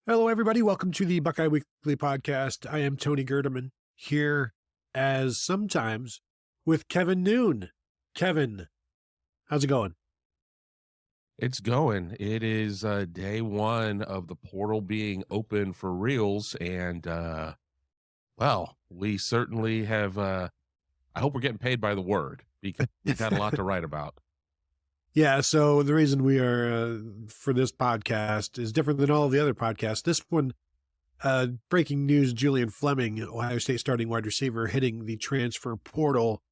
Hello, everybody. Welcome to the Buckeye Weekly Podcast. I am Tony Gerdeman, here as sometimes with Kevin Noon. Kevin, how's it going? It's going. It is day one of the portal being open for reals. And, well, we certainly have, I hope we're getting paid by the word because we've had a lot to write about. Yeah, so the reason we are for this podcast is different than all of the other podcasts. This one, breaking news, Julian Fleming, Ohio State starting wide receiver, hitting the transfer portal.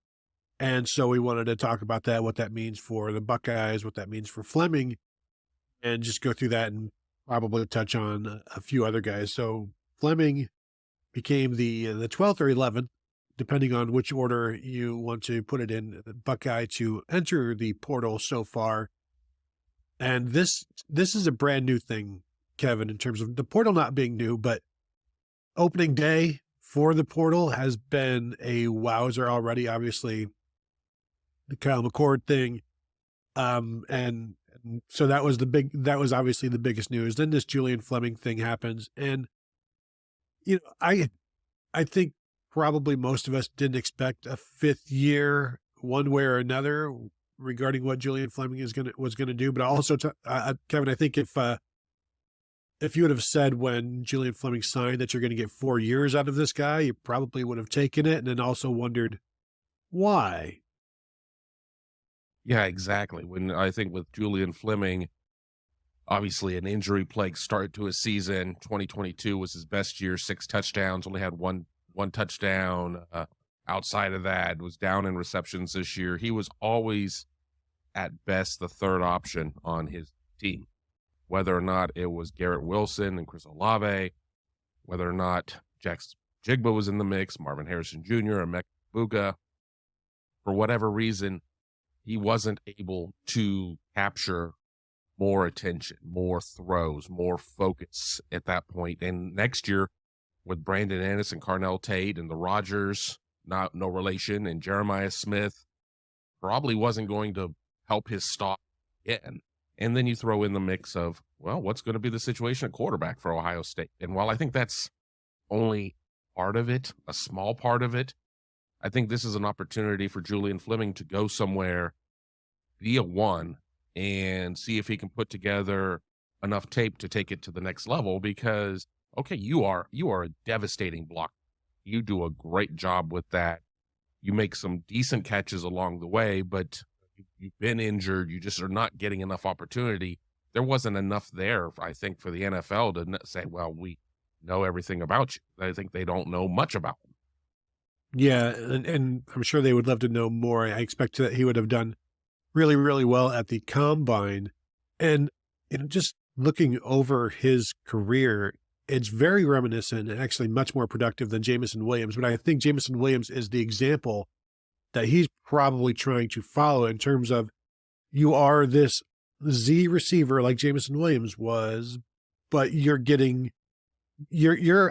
And so we wanted to talk about that, what that means for the Buckeyes, what that means for Fleming, and just go through that and probably touch on a few other guys. So Fleming became the 12th or 11th, depending on which order you want to put it in, Buckeye to enter the portal so far. And this is a brand new thing, Kevin, in terms of the portal not being new, but opening day for the portal has been a wowzer already. Obviously, the Kyle McCord thing. And so that was obviously the biggest news. Then this Julian Fleming thing happens. And, I think probably most of us didn't expect a fifth year one way or another regarding what Julian Fleming was going to do. But also, Kevin, I think if you would have said when Julian Fleming signed that you're going to get 4 years out of this guy, you probably would have taken it and then also wondered why. Yeah, exactly. When I think with Julian Fleming, obviously an injury plagued start to his season. 2022 was his best year, 6 touchdowns, only had one touchdown. Outside of that, was down in receptions this year. He was always at best the third option on his team, whether or not it was Garrett Wilson and Chris Olave, whether or not Jax Jigba was in the mix, Marvin Harrison Jr., or Buka. For whatever reason, he wasn't able to capture more attention, more throws, more focus at that point. And next year, with Brandon Ennis and Carnell Tate and the Rodgers, no relation, and Jeremiah Smith, probably wasn't going to help his stock again. And then you throw in the mix of, well, what's going to be the situation at quarterback for Ohio State? And while I think that's only part of it, a small part of it, I think this is an opportunity for Julian Fleming to go somewhere, be a one, and see if he can put together enough tape to take it to the next level. Because, okay, you are a devastating blocker. You do a great job with that. You make some decent catches along the way, but you've been injured. You just are not getting enough opportunity. There wasn't enough there, I think, for the NFL to say, well, we know everything about you. I think they don't know much about him. Yeah, and I'm sure they would love to know more. I expect that he would have done really, really well at the combine. And just looking over his career, it's very reminiscent and actually much more productive than Jamison Williams. But I think Jamison Williams is the example that he's probably trying to follow in terms of you are this Z receiver like Jamison Williams was, but you're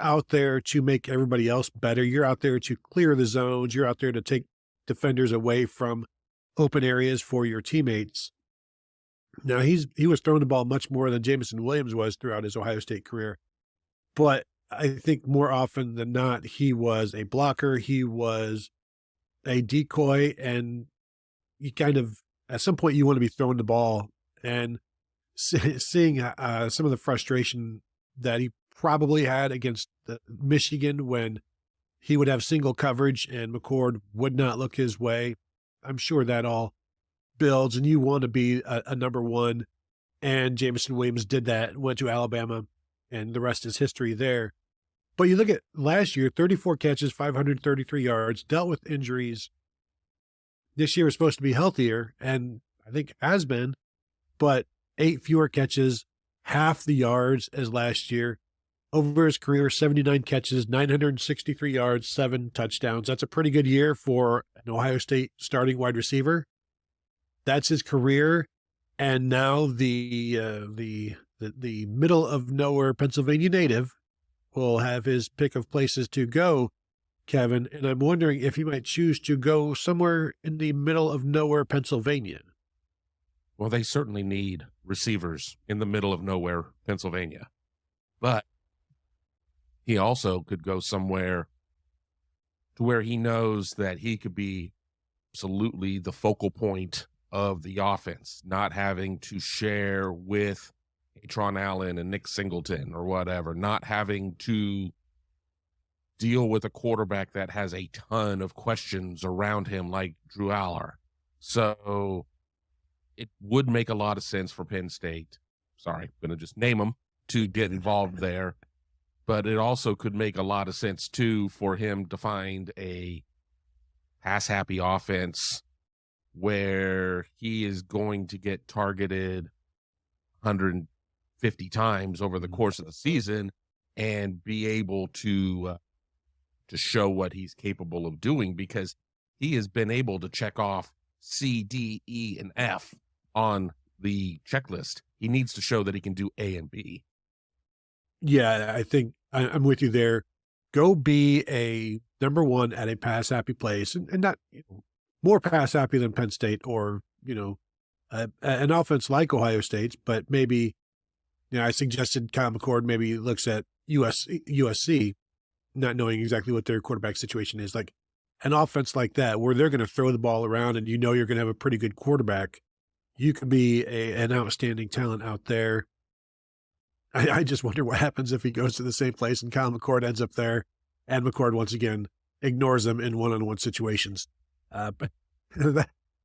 out there to make everybody else better. You're out there to clear the zones. You're out there to take defenders away from open areas for your teammates. Now he was throwing the ball much more than Jamison Williams was throughout his Ohio State career, but I think more often than not, he was a blocker. He was a decoy, and you kind of, at some point, you want to be throwing the ball. And seeing some of the frustration that he probably had against Michigan when he would have single coverage and McCord would not look his way, I'm sure that all builds, and you want to be a number one. And Jamison Williams did that, went to Alabama, and the rest is history there. But you look at last year, 34 catches, 533 yards, dealt with injuries. This year was supposed to be healthier, and I think has been, but 8 fewer catches, half the yards as last year. Over his career, 79 catches, 963 yards, 7 touchdowns. That's a pretty good year for an Ohio State starting wide receiver. That's his career. And now the middle of nowhere Pennsylvania native will have his pick of places to go, Kevin. And I'm wondering if he might choose to go somewhere in the middle of nowhere Pennsylvania. Well, they certainly need receivers in the middle of nowhere, Pennsylvania. But he also could go somewhere to where he knows that he could be absolutely the focal point of the offense, not having to share with Tron Allen and Nick Singleton or whatever, not having to deal with a quarterback that has a ton of questions around him like Drew Aller. So it would make a lot of sense for Penn State. Sorry, I'm going to just name them to get involved there. But it also could make a lot of sense, too, for him to find a pass-happy offense where he is going to get targeted 150 times over the course of the season and be able to show what he's capable of doing, because he has been able to check off C, D, E, and F on the checklist. He needs to show that he can do A and B. Yeah, I think I'm with you there. Go be a number one at a pass happy place, and not more pass happy than Penn State or an offense like Ohio State's, but maybe I suggested Kyle McCord maybe looks at USC, not knowing exactly what their quarterback situation is. Like an offense like that, where they're going to throw the ball around and you're going to have a pretty good quarterback. You could be an outstanding talent out there. I just wonder what happens if he goes to the same place and Kyle McCord ends up there, and McCord once again ignores him in one-on-one situations. But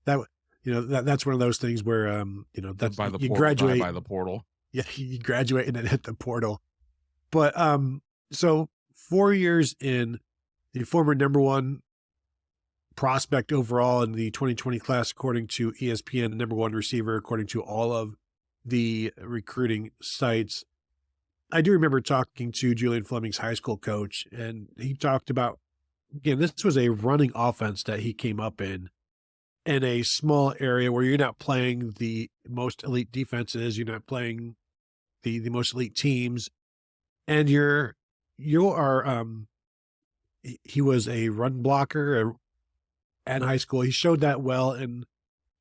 that's one of those things where that's by the you portal, graduate by the portal. Yeah, you graduate and then hit the portal. But so 4 years in, the former number one prospect overall in the 2020 class, according to ESPN, number one receiver, according to all of the recruiting sites. I do remember talking to Julian Fleming's high school coach, and he talked about, again, this was a running offense that he came up in a small area where you're not playing the most elite defenses, you're not playing the most elite teams, and he was a run blocker at high school. He showed that well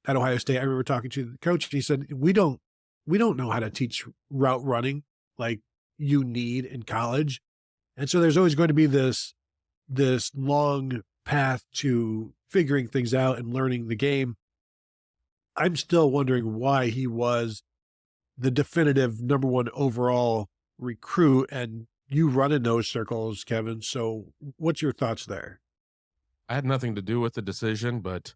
at Ohio State. I remember talking to the coach, and he said, we don't know how to teach route running like you need in college. And so there's always going to be this long path to figuring things out and learning the game. I'm still wondering why he was the definitive number one overall recruit, and you run in those circles, Kevin. So what's your thoughts there? I had nothing to do with the decision, but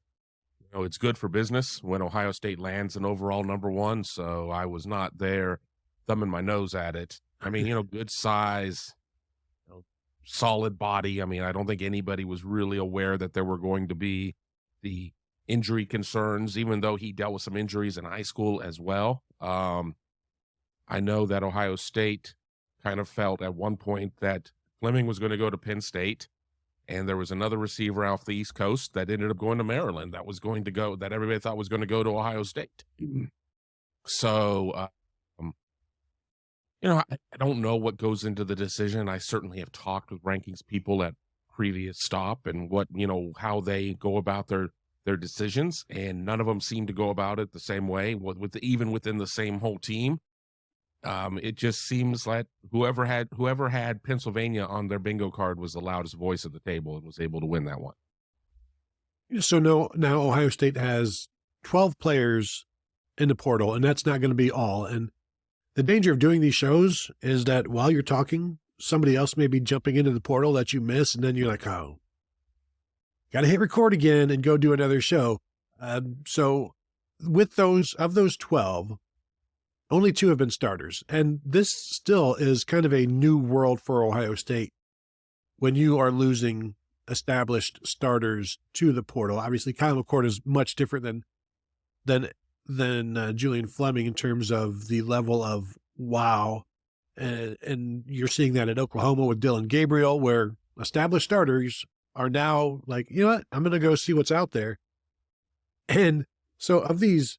it's good for business when Ohio State lands an overall number one. So I was not there thumbing my nose at it. I mean, good size, solid body. I mean, I don't think anybody was really aware that there were going to be the injury concerns, even though he dealt with some injuries in high school as well. I know that Ohio State kind of felt at one point that Fleming was going to go to Penn State, and there was another receiver off the East Coast that ended up going to Maryland that everybody thought was going to go to Ohio State. So, I don't know what goes into the decision. I certainly have talked with rankings people at previous stop and what, how they go about their decisions, and none of them seem to go about it the same way even within the same whole team. It just seems like whoever had Pennsylvania on their bingo card was the loudest voice at the table and was able to win that one. So now Ohio State has 12 players in the portal, and that's not going to be all. And the danger of doing these shows is that while you're talking, somebody else may be jumping into the portal that you miss, and then you're like, oh, got to hit record again and go do another show. So with those 12, only 2 have been starters. And this still is kind of a new world for Ohio State when you are losing established starters to the portal. Obviously, Kyle McCord is much different than Julian Fleming in terms of the level of wow. And you're seeing that at Oklahoma with Dylan Gabriel, where established starters are now like, you know what, I'm going to go see what's out there. And so of these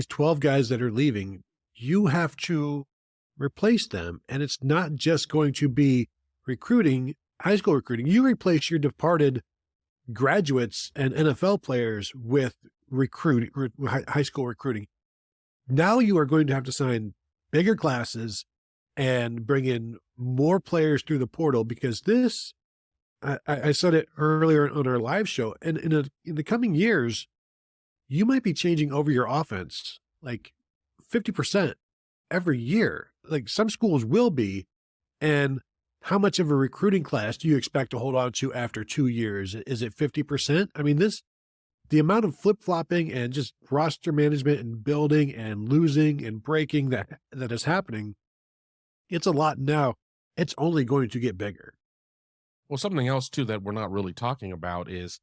12 guys that are leaving, you have to replace them. And it's not just going to be recruiting, high school recruiting. You replace your departed graduates and NFL players with high school recruiting. Now you are going to have to sign bigger classes and bring in more players through the portal, because this, I said it earlier on our live show, and in the coming years, you might be changing over your offense like 50% every year. Like some schools will be. And how much of a recruiting class do you expect to hold on to after 2 years? Is it 50%? I mean, the amount of flip-flopping and just roster management and building and losing and breaking that is happening, it's a lot now. It's only going to get bigger. Well, something else too that we're not really talking about is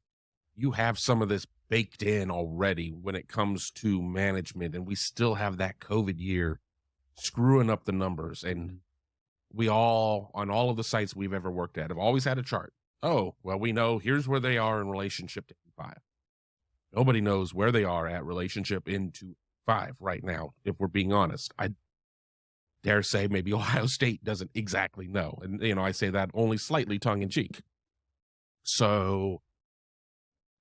you have some of this baked in already when it comes to management, and we still have that COVID year screwing up the numbers. And we all, on all of the sites we've ever worked at, have always had a chart. Oh, well, we know here's where they are in relationship to 5. Nobody knows where they are at relationship into 5 right now, if we're being honest. I dare say maybe Ohio State doesn't exactly know. And, I say that only slightly tongue in cheek. So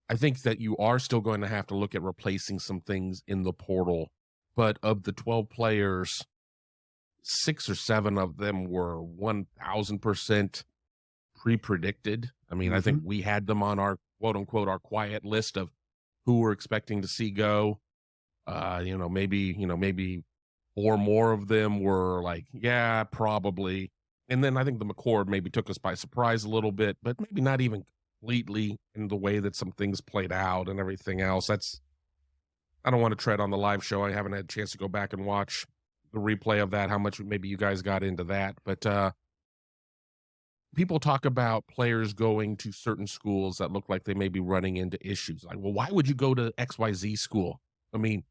I think that you are still going to have to look at replacing some things in the portal. But of the 12 players, 6 or 7 of them were 1,000% pre-predicted. I mean, I think we had them on our quote unquote, our quiet list of who we're expecting to see go. Maybe 4 more of them were like, yeah, probably. And then I think the McCord maybe took us by surprise a little bit, but maybe not even completely in the way that some things played out and everything else. I don't want to tread on the live show. I haven't had a chance to go back and watch the replay of that, how much maybe you guys got into that. But people talk about players going to certain schools that look like they may be running into issues. Like, well, why would you go to XYZ school? I mean,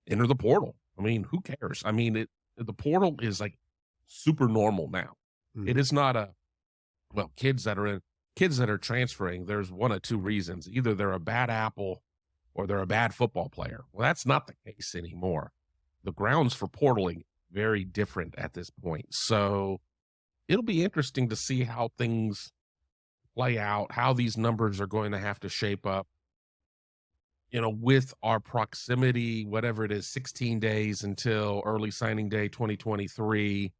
enter the portal. I mean, who cares? I mean, the portal is like super normal now. It is not kids that are transferring, there's one of 2 reasons. Either they're a bad apple or they're a bad football player. Well, that's not the case anymore. The grounds for portaling very different at this point. So it'll be interesting to see how things play out, how these numbers are going to have to shape up. With our proximity, whatever it is, 16 days until early signing day 2023,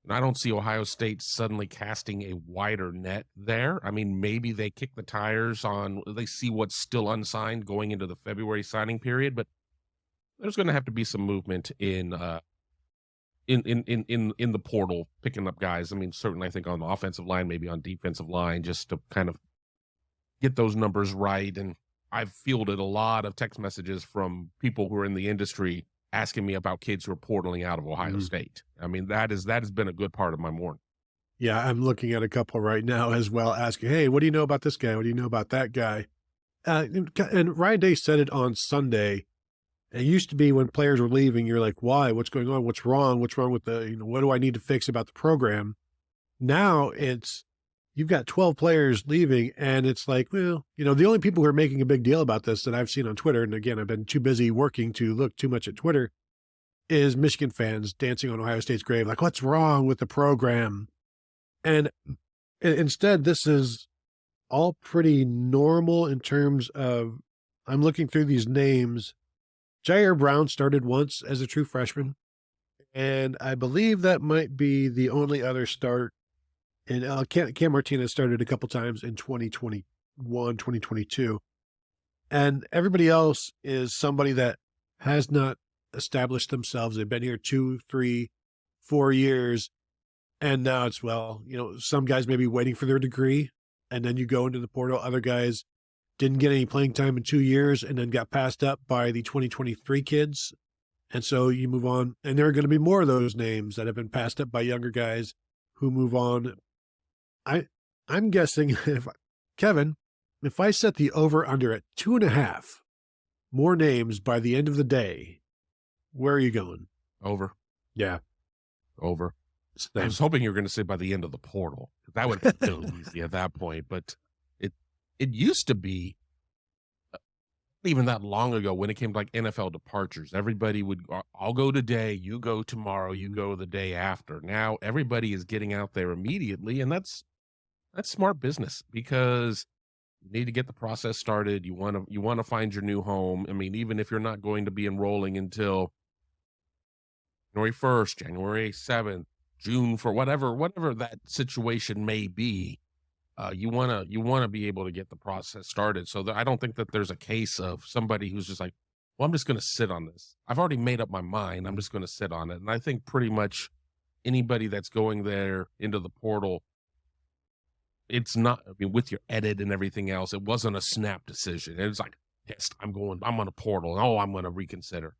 and I don't see Ohio State suddenly casting a wider net there. I mean, maybe they kick the tires they see what's still unsigned going into the February signing period, but there's going to have to be some movement in the portal, picking up guys. I mean, certainly I think on the offensive line, maybe on defensive line, just to kind of get those numbers right. And I've fielded a lot of text messages from people who are in the industry asking me about kids who are portaling out of Ohio State. I mean, that has been a good part of my morning. Yeah, I'm looking at a couple right now as well, asking, hey, what do you know about this guy? What do you know about that guy? And Ryan Day said it on Sunday. It used to be when players were leaving, you're like, why? What's going on? What's wrong? What's wrong with what do I need to fix about the program? Now you've got 12 players leaving, and it's like, well, the only people who are making a big deal about this that I've seen on Twitter, and again, I've been too busy working to look too much at Twitter, is Michigan fans dancing on Ohio State's grave. Like, what's wrong with the program? And instead, this is all pretty normal in terms of, I'm looking through these names. Jair Brown started once as a true freshman, and I believe that might be the only other start. And Cam Martinez started a couple times in 2021, 2022. And everybody else is somebody that has not established themselves. They've been here 2, 3, 4 years. And now it's, some guys may be waiting for their degree, and then you go into the portal. Other guys didn't get any playing time in 2 years and then got passed up by the 2023 kids. And so you move on. And there are going to be more of those names that have been passed up by younger guys who move on. I'm guessing, Kevin, if I set the over-under at 2.5 more names by the end of the day, where are you going? Over. Yeah. Over. I was hoping you were going to say by the end of the portal. That would be really easy at that point. But it used to be, even that long ago, when it came to like NFL departures, everybody would, I'll go today, you go tomorrow, you go the day after. Now everybody is getting out there immediately, and that's smart business, because you need to get the process started. You want to find your new home. I mean, even if you're not going to be enrolling until January 1st, January 7th, June, for whatever that situation may be. You wanna be able to get the process started. So that I don't think that there's a case of somebody who's just like, well, I'm just going to sit on this. I've already made up my mind. I'm just going to sit on it. And I think pretty much anybody that's going there into the portal, it's not, I mean, with your edit and everything else, it wasn't a snap decision. It was like, yes, I'm on a portal. Oh, I'm going to reconsider.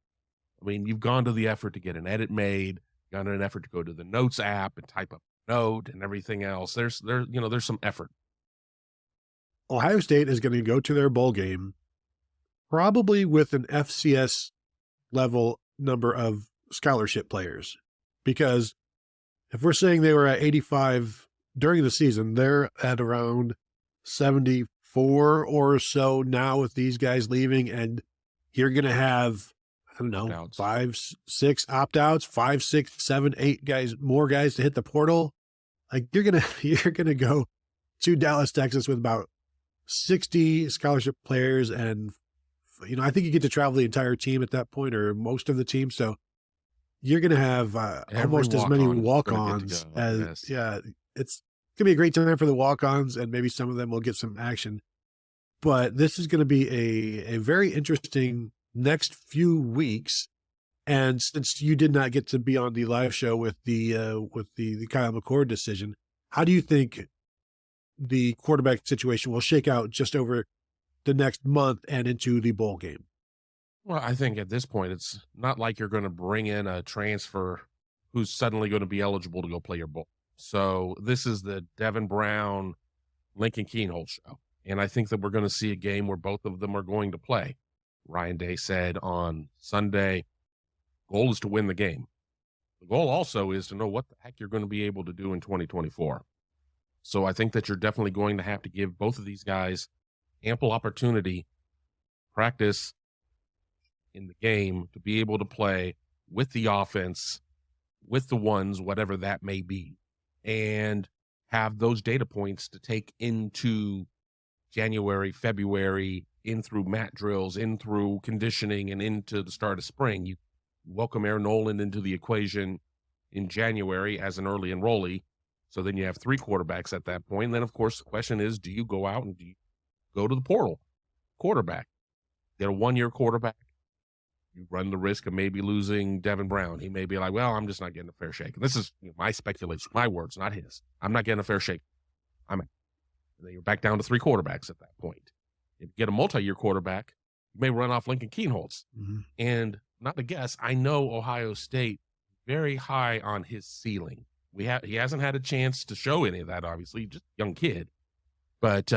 I mean, you've gone to the effort to get an edit made, gone to an effort to go to the notes app and type up a note and everything else. There's some effort. Ohio State is going to go to their bowl game probably with an FCS level number of scholarship players, because if we're saying they were at 85 during the season, they're at around 74 or so now with these guys leaving, and you're going to have, I don't know, Opt-outs. 5, 6 opt-outs, 5, 6, 7, 8 guys, more guys to hit the portal. Like you're gonna go to Dallas, Texas with about 60 scholarship players, and I think you get to travel the entire team at that point, or most of the team. So you're going to have almost as many walk-ons as, yes. Yeah, it's going to be a great time for the walk-ons, and maybe some of them will get some action. But this is going to be a very interesting next few weeks. And since you did not get to be on the live show with the Kyle McCord decision, how do you think the quarterback situation will shake out just over the next month and into the bowl game? Well, I think at this point, it's not like you're going to bring in a transfer who's suddenly going to be eligible to go play your bowl. So this is the Devin Brown, Lincoln Keenholz show. And I think that we're going to see a game where both of them are going to play. Ryan Day said on Sunday, goal is to win the game. The goal also is to know what the heck you're going to be able to do in 2024. So I think that you're definitely going to have to give both of these guys ample opportunity, practice in the game to be able to play with the offense, with the ones, whatever that may be, and have those data points to take into January, February, in through mat drills, in through conditioning, and into the start of spring. You welcome Aaron Nolan into the equation in January as an early enrollee. So then you have 3 quarterbacks at that point. And then, of course, the question is, do you go out and do you go to the portal quarterback? Get a 1-year quarterback. You run the risk of maybe losing Devin Brown. He may be like, well, I'm just not getting a fair shake. And this is my speculation, my words, not his. I'm not getting a fair shake. I'm out. And then you're back down to 3 quarterbacks at that point. If you get a multi-year quarterback, you may run off Lincoln Keenholz. Mm-hmm. And not to guess, I know Ohio State very high on his ceiling. He hasn't had a chance to show any of that, obviously, just a young kid. But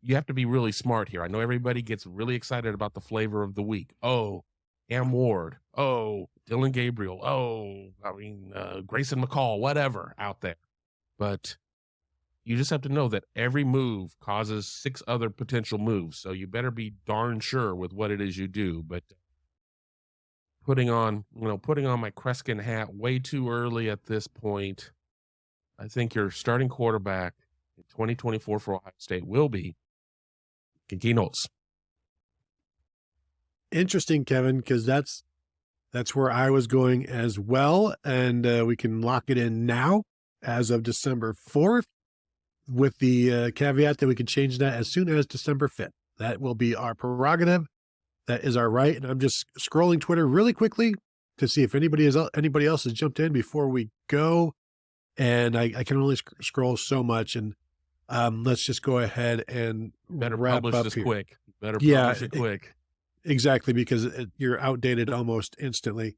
you have to be really smart here. I know everybody gets really excited about the flavor of the week. Oh, Cam Ward. Oh, Dylan Gabriel. Oh, Grayson McCall, whatever out there. But you just have to know that every move causes 6 other potential moves. So you better be darn sure with what it is you do. But putting on my Kreskin hat way too early at this point, I think your starting quarterback in 2024 for Ohio State will be Keenholz. Interesting, Kevin, because that's where I was going as well. And we can lock it in now as of December 4th, with the caveat that we can change that as soon as December 5th. That will be our prerogative. That is our right. And I'm just scrolling Twitter really quickly to see if anybody else has jumped in before we go. And I can only scroll so much. And let's just go ahead and better wrap publish up this here. Quick. Better publish it quick. Exactly, because you're outdated almost instantly.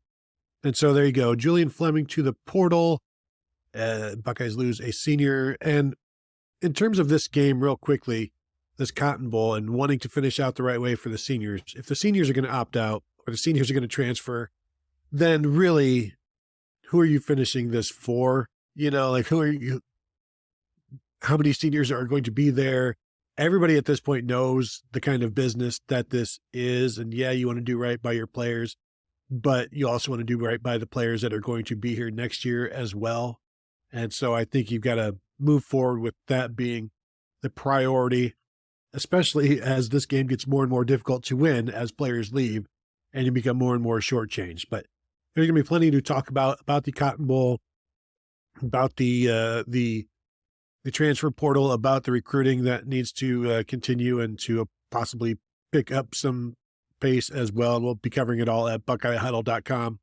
And so there you go. Julian Fleming to the portal. Buckeyes lose a senior. And in terms of this game, real quickly, this Cotton Bowl, and wanting to finish out the right way for the seniors, if the seniors are going to opt out or the seniors are going to transfer, then really, who are you finishing this for? Who are you? How many seniors are going to be there? Everybody at this point knows the kind of business that this is. And yeah, you want to do right by your players, but you also want to do right by the players that are going to be here next year as well. And so I think you've got to move forward with that being the priority, especially as this game gets more and more difficult to win as players leave and you become more and more shortchanged. But there's going to be plenty to talk about the Cotton Bowl, about the transfer portal, about the recruiting that needs to continue and to possibly pick up some pace as well. And we'll be covering it all at BuckeyeHuddle.com.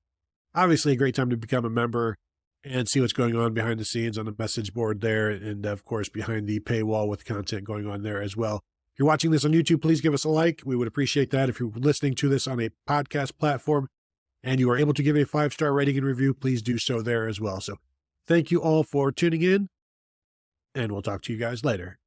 Obviously, a great time to become a member and see what's going on behind the scenes on the message board there. And of course, behind the paywall with content going on there as well. If you're watching this on YouTube, please give us a like. We would appreciate that. If you're listening to this on a podcast platform and you are able to give a 5-star rating and review, please do so there as well. So thank you all for tuning in, and we'll talk to you guys later.